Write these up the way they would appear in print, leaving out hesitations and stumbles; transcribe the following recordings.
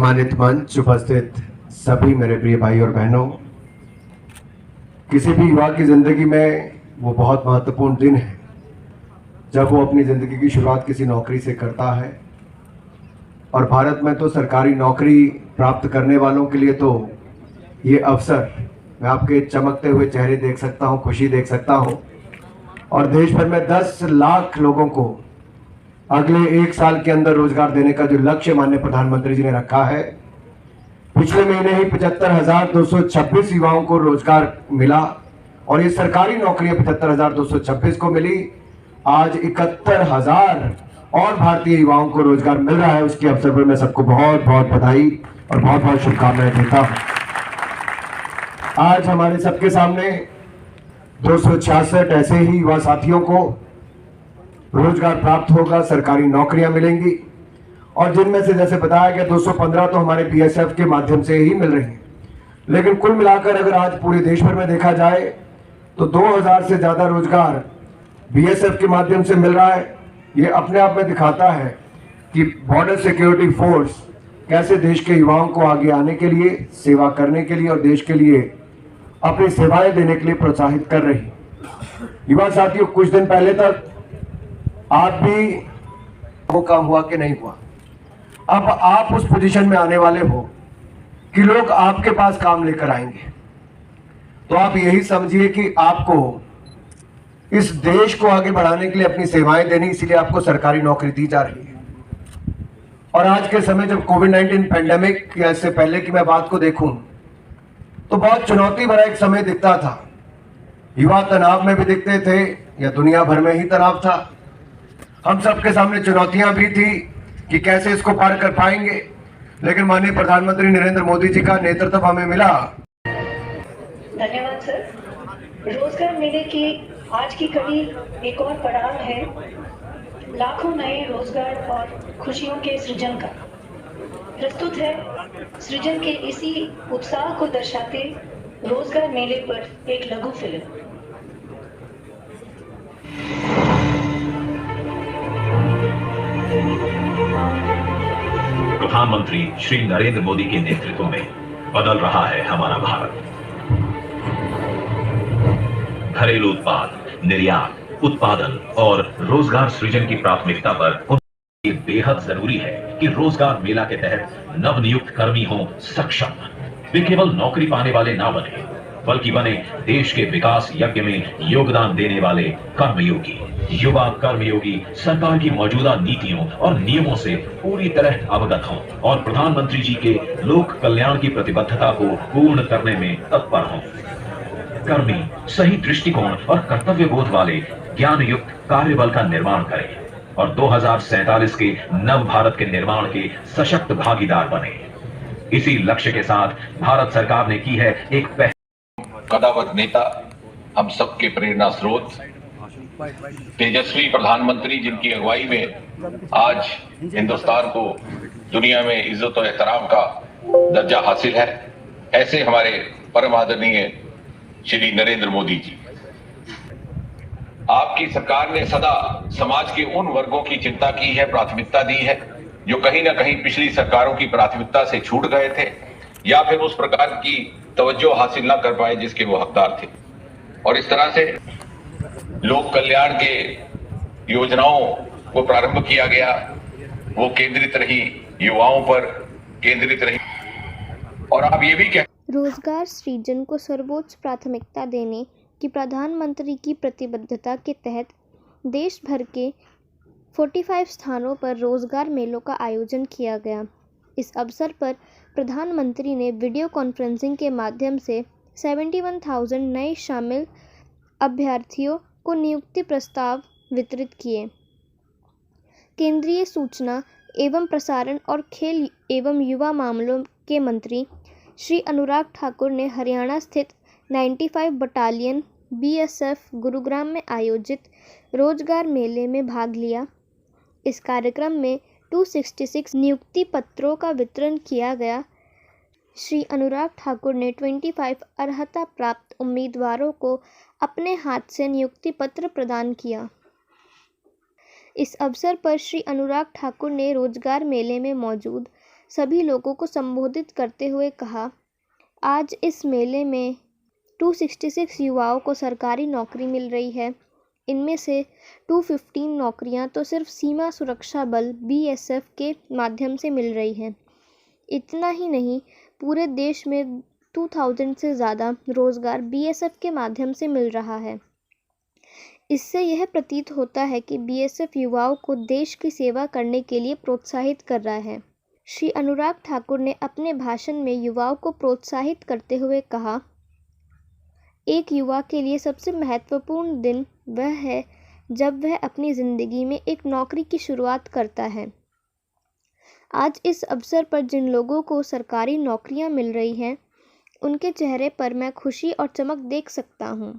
सम्मानित मंच, उपस्थित सभी मेरे प्रिय भाई और बहनों, किसी भी युवा की ज़िंदगी में वो बहुत महत्वपूर्ण दिन है जब वो अपनी ज़िंदगी की शुरुआत किसी नौकरी से करता है। और भारत में तो सरकारी नौकरी प्राप्त करने वालों के लिए तो ये अवसर, मैं आपके चमकते हुए चेहरे देख सकता हूँ, खुशी देख सकता हूँ। और देश भर में 10 लाख लोगों को अगले 1 साल के अंदर रोजगार देने का जो लक्ष्य माननीय प्रधानमंत्री जी ने रखा है, पिछले महीने ही 75,226 युवाओं को रोजगार मिला और ये सरकारी नौकरियां 75,226 को मिली। आज 71,000 और भारतीय युवाओं को रोजगार मिल रहा है। उसके अवसर पर मैं सबको बहुत बहुत बधाई और बहुत बहुत शुभकामनाएं देता हूं। आज हमारे सबके सामने 266 ऐसे ही युवा साथियों को रोजगार प्राप्त होगा, सरकारी नौकरियां मिलेंगी और जिनमें से जैसे बताया गया 215 तो हमारे बीएसएफ के माध्यम से ही मिल रही हैं। लेकिन कुल मिलाकर अगर आज पूरे देश भर में देखा जाए तो 2000 से ज्यादा रोजगार बीएसएफ के माध्यम से मिल रहा है। ये अपने आप में दिखाता है कि बॉर्डर सिक्योरिटी फोर्स कैसे देश के युवाओं को आगे आने के लिए, सेवा करने के लिए और देश के लिए अपनी सेवाएं देने के लिए प्रोत्साहित कर रही। युवा साथियों, कुछ दिन पहले तक आप भी वो काम हुआ कि नहीं हुआ, अब आप उस पोजीशन में आने वाले हो कि लोग आपके पास काम लेकर आएंगे। तो आप यही समझिए कि आपको इस देश को आगे बढ़ाने के लिए अपनी सेवाएं देनी, इसीलिए आपको सरकारी नौकरी दी जा रही है। और आज के समय जब कोविड-19 पैंडेमिक या इससे पहले की मैं बात को देखूं तो बहुत चुनौती भरा एक समय दिखता था। युवा तनाव में भी दिखते थे या दुनिया भर में ही तनाव था। हम सबके सामने चुनौतियां भी थी कि कैसे इसको पार कर पाएंगे, लेकिन माननीय प्रधानमंत्री नरेंद्र मोदी जी का नेतृत्व हमें मिला। धन्यवाद सर। रोजगार मेले की आज की कड़ी एक और पड़ाव है लाखों नए रोजगार और खुशियों के सृजन का। प्रस्तुत है सृजन के इसी उत्साह को दर्शाते रोजगार मेले पर एक लघु फिल्म। प्रधानमंत्री श्री नरेंद्र मोदी के नेतृत्व में बदल रहा है हमारा भारत। घरेलू उत्पाद, निर्यात, उत्पादन और रोजगार सृजन की प्राथमिकता पर ये बेहद जरूरी है कि रोजगार मेला के तहत नवनियुक्त कर्मी हों सक्षम। वे केवल नौकरी पाने वाले ना बने, बल्कि बने देश के विकास यज्ञ में योगदान देने वाले कर्मयोगी। युवा कर्मयोगी सरकार की मौजूदा नीतियों और नियमों से पूरी तरह अवगत हों और प्रधानमंत्री जी के लोक कल्याण की प्रतिबद्धता को पूर्ण करने में तत्पर हों। कर्मी सही दृष्टिकोण और कर्तव्य बोध वाले ज्ञान युक्त कार्यबल का निर्माण करें और 2047 के नव भारत के निर्माण के सशक्त भागीदार बने। इसी लक्ष्य के साथ भारत सरकार ने की है एक कदावर नेता, हम सबके प्रेरणा स्रोत, तेजस्वी प्रधानमंत्री जिनकी अगुवाई में आज हिंदुस्तान को दुनिया में इज्जत और एहतराम का दर्जा हासिल है, ऐसे हमारे परम आदरणीय श्री नरेंद्र मोदी जी। आपकी सरकार ने सदा समाज के उन वर्गों की चिंता की है, प्राथमिकता दी है जो कहीं ना कहीं पिछली सरकारों की प्राथमिकता से छूट गए थे या फिर उस प्रकार की तवज्जो हासिल ना कर पाए जिसके वो हकदार थे। और इस तरह से लोक कल्याण के योजनाओं को प्रारंभ किया गया, वो केंद्रित रही, युवाओं पर केंद्रित रही। और आप ये भी कह रोजगार सृजन को सर्वोच्च प्राथमिकता देने की प्रधानमंत्री की प्रतिबद्धता के तहत देश भर के 45 स्थानों पर रोजगार मेलों का आयोजन किया गया। इस अवसर पर प्रधानमंत्री ने वीडियो कॉन्फ्रेंसिंग के माध्यम से 71,000 नए शामिल अभ्यर्थियों को नियुक्ति प्रस्ताव वितरित किए। केंद्रीय सूचना एवं प्रसारण और खेल एवं युवा मामलों के मंत्री श्री अनुराग ठाकुर ने हरियाणा स्थित 95 बटालियन बीएसएफ गुरुग्राम में आयोजित रोजगार मेले में भाग लिया। इस कार्यक्रम में 266 नियुक्ति पत्रों का वितरण किया गया। श्री अनुराग ठाकुर ने 25 अर्हता प्राप्त उम्मीदवारों को अपने हाथ से नियुक्ति पत्र प्रदान किया। इस अवसर पर श्री अनुराग ठाकुर ने रोजगार मेले में मौजूद सभी लोगों को संबोधित करते हुए कहा, आज इस मेले में 266 युवाओं को सरकारी नौकरी मिल रही है। इनमें से 215 नौकरियां तो सिर्फ सीमा सुरक्षा बल BSF के माध्यम से मिल रही हैं। इतना ही नहीं, पूरे देश में 2000 से ज़्यादा रोज़गार BSF के माध्यम से मिल रहा है। इससे यह प्रतीत होता है कि BSF युवाओं को देश की सेवा करने के लिए प्रोत्साहित कर रहा है। श्री अनुराग ठाकुर ने अपने भाषण में युवाओं को प्रोत्साहित करते हुए कहा, एक युवा के लिए सबसे महत्वपूर्ण दिन वह है जब वह अपनी ज़िंदगी में एक नौकरी की शुरुआत करता है। आज इस अवसर पर जिन लोगों को सरकारी नौकरियां मिल रही हैं, उनके चेहरे पर मैं खुशी और चमक देख सकता हूं।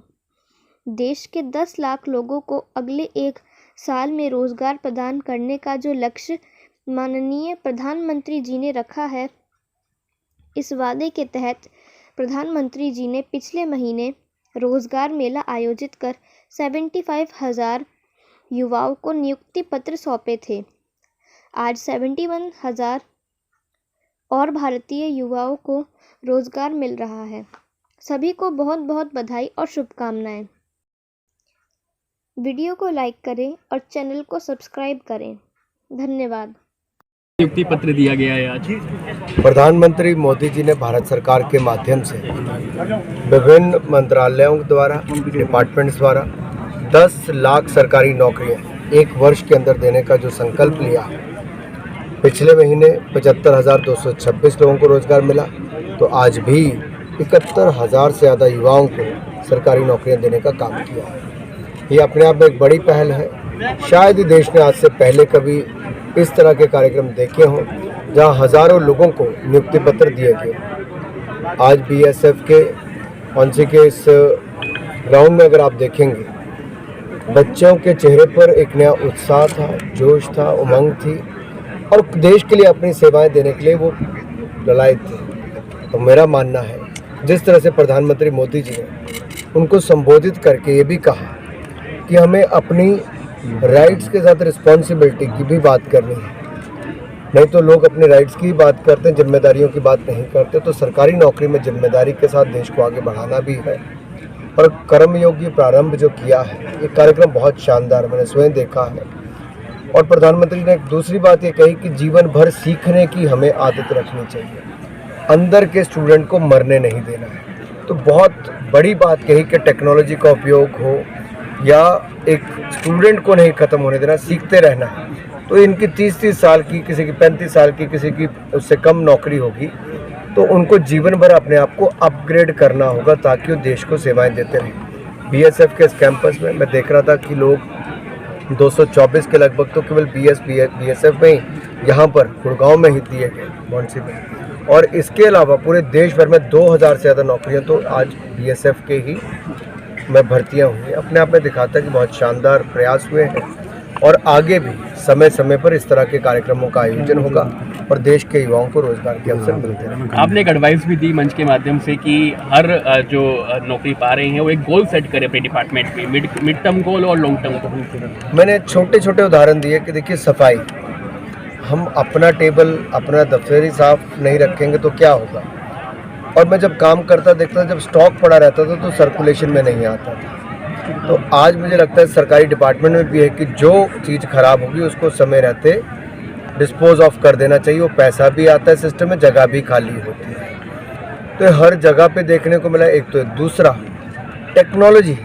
देश के 10 लाख लोगों को अगले 1 साल में रोज़गार प्रदान करने का जो लक्ष्य माननीय प्रधानमंत्री जी ने रखा है, इस वादे के तहत प्रधानमंत्री जी ने पिछले महीने रोज़गार मेला आयोजित कर 75,000 युवाओं को नियुक्ति पत्र सौंपे थे। आज 71,000 और भारतीय युवाओं को रोज़गार मिल रहा है। सभी को बहुत बहुत बधाई और शुभकामनाएं। वीडियो को लाइक करें और चैनल को सब्सक्राइब करें। धन्यवाद। नियुक्ति पत्र दिया गया है आज। प्रधानमंत्री मोदी जी ने भारत सरकार के माध्यम से विभिन्न मंत्रालयों द्वारा, डिपार्टमेंट्स द्वारा 10 लाख सरकारी नौकरियां 1 वर्ष के अंदर देने का जो संकल्प लिया, पिछले महीने 75,226 लोगों को रोजगार मिला, तो आज भी 71,000 से ज़्यादा युवाओं को सरकारी नौकरियां देने का काम किया है। ये अपने आप में एक बड़ी पहल है। शायद ही देश ने आज से पहले कभी इस तरह के कार्यक्रम देखे हों जहां हज़ारों लोगों को नियुक्ति पत्र दिए गए। आज BSF के औंसी के इस ग्राउंड में अगर आप देखेंगे, बच्चों के चेहरे पर एक नया उत्साह था, जोश था, उमंग थी और देश के लिए अपनी सेवाएं देने के लिए वो ललायत थे। तो मेरा मानना है, जिस तरह से प्रधानमंत्री मोदी जी ने उनको संबोधित करके ये भी कहा कि हमें अपनी राइट्स के साथ रिस्पॉन्सिबिलिटी की भी बात करनी है। नहीं तो लोग अपने राइट्स की बात करते हैं, जिम्मेदारियों की बात नहीं करते। तो सरकारी नौकरी में जिम्मेदारी के साथ देश को आगे बढ़ाना भी है। और कर्मयोगी प्रारंभ जो किया है, ये कार्यक्रम बहुत शानदार, मैंने स्वयं देखा है। और प्रधानमंत्री ने एक दूसरी बात ये कही कि जीवन भर सीखने की हमें आदत रखनी चाहिए, अंदर के स्टूडेंट को मरने नहीं देना है। तो बहुत बड़ी बात कही कि टेक्नोलॉजी का उपयोग हो या एक स्टूडेंट को नहीं ख़त्म होने देना, सीखते रहना है। तो इनकी 30-30 साल की, किसी की 35 साल की, किसी की उससे कम नौकरी होगी, तो उनको जीवन भर अपने आप को अपग्रेड करना होगा ताकि वो देश को सेवाएं देते रहें। BSF के इस कैंपस में मैं देख रहा था कि लोग 224 के लगभग तो केवल BSF में ही, यहाँ पर गुड़गांव में ही दिए गए, बॉन्सी में। और इसके अलावा पूरे देश भर में 2000 से ज़्यादा नौकरियाँ तो आज BSF के ही में भर्तियाँ हुई हैं। अपने आप में दिखाता है कि बहुत शानदार प्रयास हुए हैं और आगे भी समय समय पर इस तरह के कार्यक्रमों का आयोजन होगा और देश के युवाओं को रोजगार के अवसर मिलते रहेंगे। आपने एक एडवाइस भी दी मंच के माध्यम से कि हर जो नौकरी पा रहे हैं वो एक गोल सेट करें अपने डिपार्टमेंट में, मिड टर्म गोल और लॉन्ग टर्म गोल। मैंने छोटे छोटे उदाहरण दिए कि देखिए, सफाई, हम अपना टेबल, अपना दफ्तर साफ नहीं रखेंगे तो क्या होगा। और मैं जब काम करता देखता था, जब स्टॉक पड़ा रहता था तो सर्कुलेशन में नहीं आता था। तो आज मुझे लगता है सरकारी डिपार्टमेंट में भी है कि जो चीज़ खराब होगी उसको समय रहते डिस्पोज ऑफ कर देना चाहिए। वो पैसा भी आता है सिस्टम में, जगह भी खाली होती है। तो हर जगह पे देखने को मिला। एक तो दूसरा, टेक्नोलॉजी,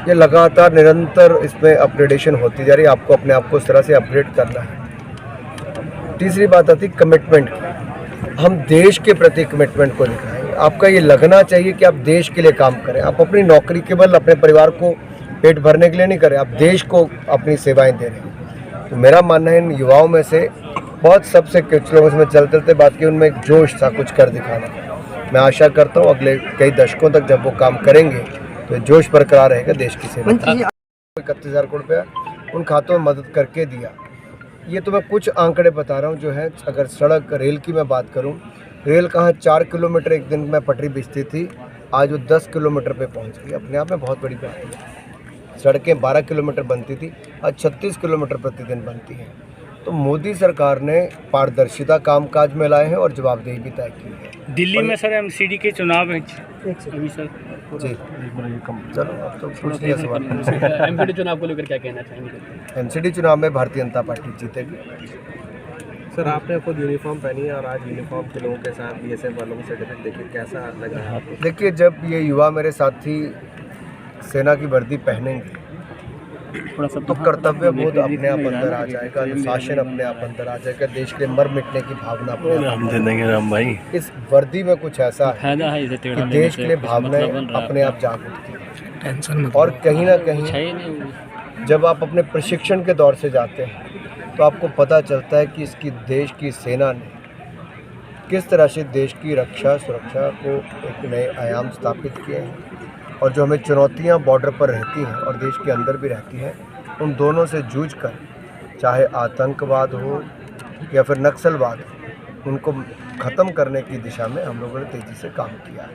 ये लगातार निरंतर इसमें अपग्रेडेशन होती जा रही है। आपको अपने आप को उस तरह से अपग्रेड करना है। तीसरी बात आती कमिटमेंट की। हम देश के प्रति कमिटमेंट को दिखाएं। आपका ये लगना चाहिए कि आप देश के लिए काम करें। आप अपनी नौकरी केवल अपने परिवार को पेट भरने के लिए नहीं करें, आप देश को अपनी सेवाएं दे रहे हैं। तो मेरा मानना है इन युवाओं में से बहुत सबसे कुछ लोगों से मैं चलते चलते बात की, उनमें एक जोश था कुछ कर दिखाना। मैं आशा करता हूँ अगले कई दशकों तक जब वो काम करेंगे तो जोश बरकरार रहेगा देश की सेवा। 31,000 करोड़ रुपया उन खातों में मदद करके दिया। ये तो मैं कुछ आंकड़े बता रहा हूँ जो है। अगर सड़क रेल की मैं बात करूँ, रेल कहाँ 4 किलोमीटर एक दिन में पटरी बिछती थी, आज वो 10 किलोमीटर पे पहुँच गई। अपने आप में बहुत बड़ी बात है। सड़कें 12 किलोमीटर बनती थी, आज 36 किलोमीटर प्रतिदिन बनती हैं। तो मोदी सरकार ने पारदर्शिता कामकाज में लाए हैं और जवाबदेही भी तय की है। दिल्ली में सर एमसीडी के चुनाव है अभी सर। जी चलो अब तो पूछ लिया सवाल। एमसीडी चुनाव को लेकर क्या कहना चाहेंगे? एमसीडी चुनाव में भारतीय जनता पार्टी जीतेगी। सर आपने खुद यूनिफॉर्म पहनी है और आज यूनिफॉर्म के लोगों के साथ बीएसएफ वालों को सर्टिफिकेट देखिए, कैसा लग रहा है आपको? देखिए, जब ये युवा मेरे साथी सेना की वर्दी पहनेंगे तो कर्तव्य बोध अपने आप अंदर आ जाएगा, अनुशासन अपने आप अंदर आ जाएगा, देश के मर मिटने की भावना अपने आप राम भाई इस वर्दी में कुछ ऐसा है कि देश के लिए भावनाएं अपने आप जाग उठती हैं। और कहीं ना कहीं जब आप अपने प्रशिक्षण के दौर से जाते हैं तो आपको पता चलता है कि इसकी देश की सेना ने किस तरह से देश की रक्षा सुरक्षा को एक नए आयाम स्थापित किए हैं। और जो हमें चुनौतियां बॉर्डर पर रहती हैं और देश के अंदर भी रहती हैं, उन दोनों से जूझकर चाहे आतंकवाद हो या फिर नक्सलवाद हो, उनको ख़त्म करने की दिशा में हम लोगों ने तेज़ी से काम किया है।